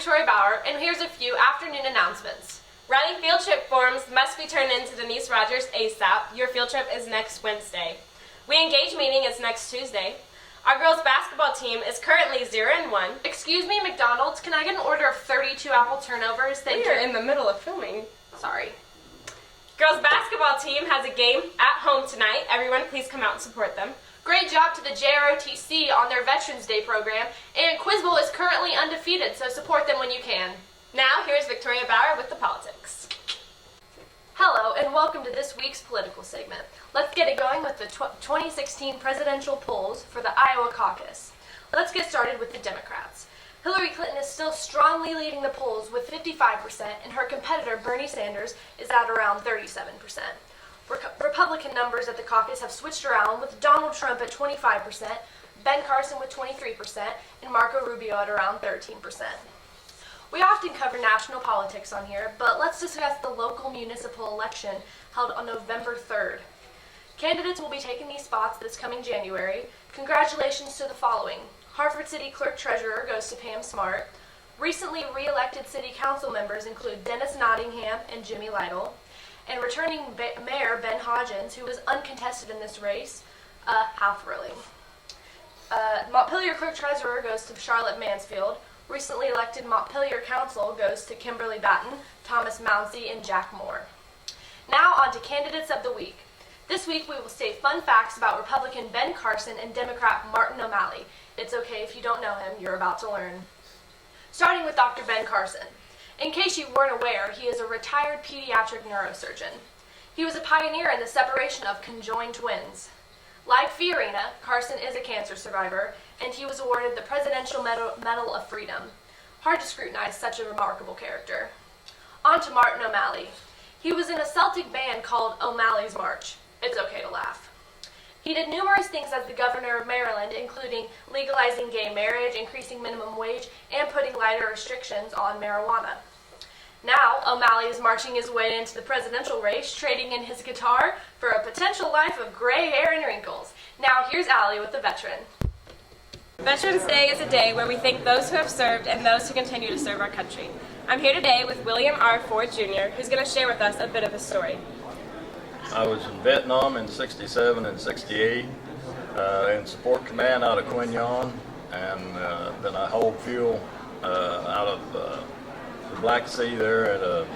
Victoria Bauer, and here's a few afternoon announcements. Writing field trip forms must be turned in to Denise Rogers ASAP. Your field trip is next Wednesday. We Engage meeting is next Tuesday. Our girls basketball team is currently 0-1. Excuse me, McDonald's, can I get an order of 32 apple turnovers? Thank you. We are in the middle of filming. Sorry. Girls basketball team has a game at home tonight. Everyone please come out and support them. Great job to the JROTC on their Veterans Day program, and Quiz Bowl is currently undefeated, so support them when you can. Now, here's Victoria Bauer with the politics. Hello, and welcome to this week's political segment. Let's get it going with the 2016 presidential polls for the Iowa caucus. Let's get started with the Democrats. Hillary Clinton is still strongly leading the polls with 55%, and her competitor Bernie Sanders is at around 37%. Republican numbers at the caucus have switched around, with Donald Trump at 25%, Ben Carson with 23%, and Marco Rubio at around 13%. We often cover national politics on here, but let's discuss the local municipal election held on November 3rd. Candidates will be taking these spots this coming January. Congratulations to the following. Hartford City Clerk Treasurer goes to Pam Smart. Recently re-elected City Council members include Dennis Nottingham and Jimmy Lytle. And returning Mayor Ben Hodgins, who was uncontested in this race. How thrilling. Montpelier Clerk Treasurer goes to Charlotte Mansfield. Recently elected Montpelier Council goes to Kimberly Batten, Thomas Mounsey, and Jack Moore. Now on to candidates of the week. This week we will say fun facts about Republican Ben Carson and Democrat Martin O'Malley. It's okay if you don't know him, you're about to learn. Starting with Dr. Ben Carson. In case you weren't aware, he is a retired pediatric neurosurgeon. He was a pioneer in the separation of conjoined twins. Like Fiorina, Carson is a cancer survivor, and he was awarded the Presidential Medal of Freedom. Hard to scrutinize such a remarkable character. On to Martin O'Malley. He was in a Celtic band called O'Malley's March. It's okay to laugh. He did numerous things as the governor of Maryland, including legalizing gay marriage, increasing minimum wage, and putting lighter restrictions on marijuana. Now, O'Malley is marching his way into the presidential race, trading in his guitar for a potential life of gray hair and wrinkles. Now, here's Allie with the veteran. Veterans Day is a day where we thank those who have served and those who continue to serve our country. I'm here today with William R. Ford Jr., who's going to share with us a bit of his story. I was in Vietnam in 67 and 68 in support command out of Quinyon, and then I hauled fuel out of the Black Sea there at a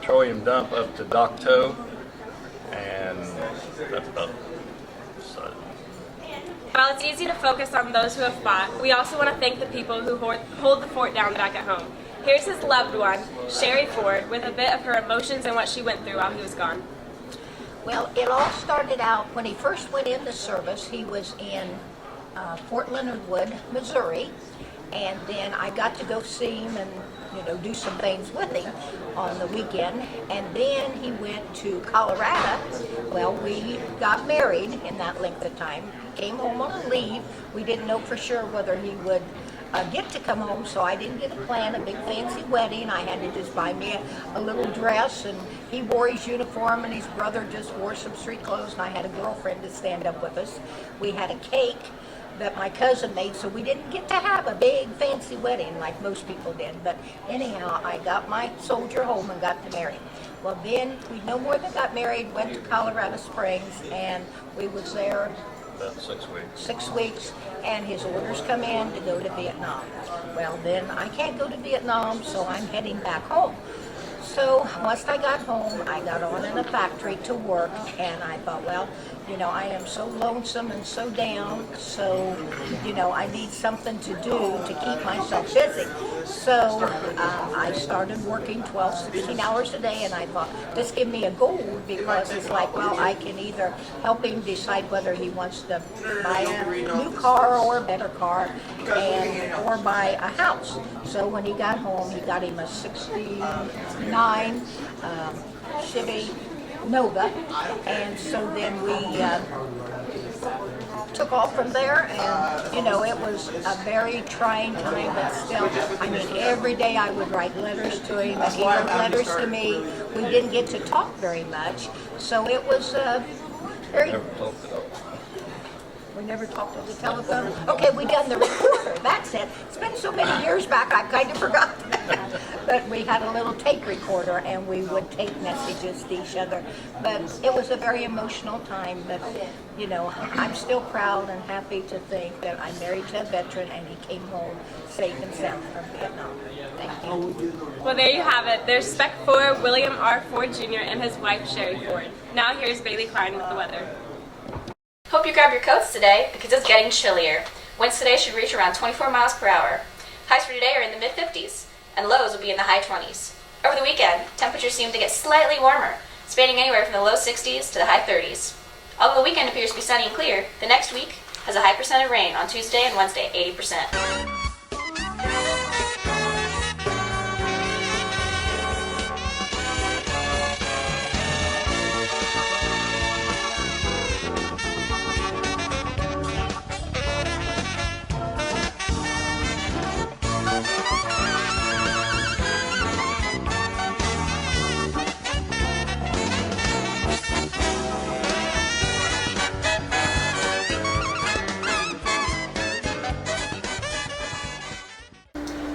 petroleum dump up to Dak To, and that's about it. So. While it's easy to focus on those who have fought, we also want to thank the people who hold the fort down back at home. Here's his loved one, Sherry Ford, with a bit of her emotions and what she went through while he was gone. Well, it all started out when he first went into service. He was in Fort Leonard Wood, Missouri, and then I got to go see him and do some things with him on the weekend. And then he went to Colorado. Well, we got married in that length of time. He came home on a leave. We didn't know for sure whether he would get to come home, so I didn't get to plan a big fancy wedding. I had to just buy me a little dress, and he wore his uniform, and his brother just wore some street clothes, and I had a girlfriend to stand up with us. We had a cake that my cousin made, so we didn't get to have a big fancy wedding like most people did. But anyhow, I got my soldier home and got to marry him. Well, then we no more than got married, went to Colorado Springs, and we was there About 6 weeks. 6 weeks, and his orders come in to go to Vietnam. Well, then I can't go to Vietnam, so I'm heading back home. So once I got home, I got on in a factory to work, and I thought, well, I am so lonesome and so down, so, I need something to do to keep myself busy. So I started working 12, 16 hours a day, and I thought, this give me a goal, because it's like, well, I can either help him decide whether he wants to buy a new car or a better car, or buy a house. So when he got home, he got him a 69 Chevy Nova, and so then we took off from there, and it was a very trying time, but still, every day I would write letters to him, and he wrote letters to me. We didn't get to talk very much, so it was very... Never talked it up. We never talked on the telephone. Okay, we done the recorder, that's it. It's been so many years back, I kind of forgot that. But we had a little tape recorder and we would tape messages to each other. But it was a very emotional time. But, you know, I'm still proud and happy to think that I'm married to a veteran and he came home safe and sound from Vietnam. Thank you. Well, there you have it. There's Spec 4 William R. Ford Jr. and his wife Sherry Ford. Now here's Bailey Klein with the weather. Hope you grabbed your coats today because it's getting chillier. Winds today should reach around 24 miles per hour. Highs for today are in the mid-50s, and lows will be in the high 20s. Over the weekend, temperatures seem to get slightly warmer, spanning anywhere from the low 60s to the high 30s. Although the weekend appears to be sunny and clear, the next week has a high percent of rain on Tuesday and Wednesday, 80%.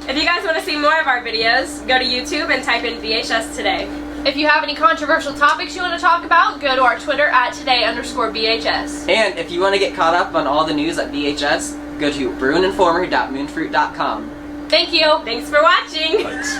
If you guys want to see more of our videos, go to YouTube and type in BHS Today. If you have any controversial topics you want to talk about, go to our Twitter at today_BHS. And if you want to get caught up on all the news at BHS, go to bruininformer.moonfruit.com. Thank you. Thanks for watching! Thanks.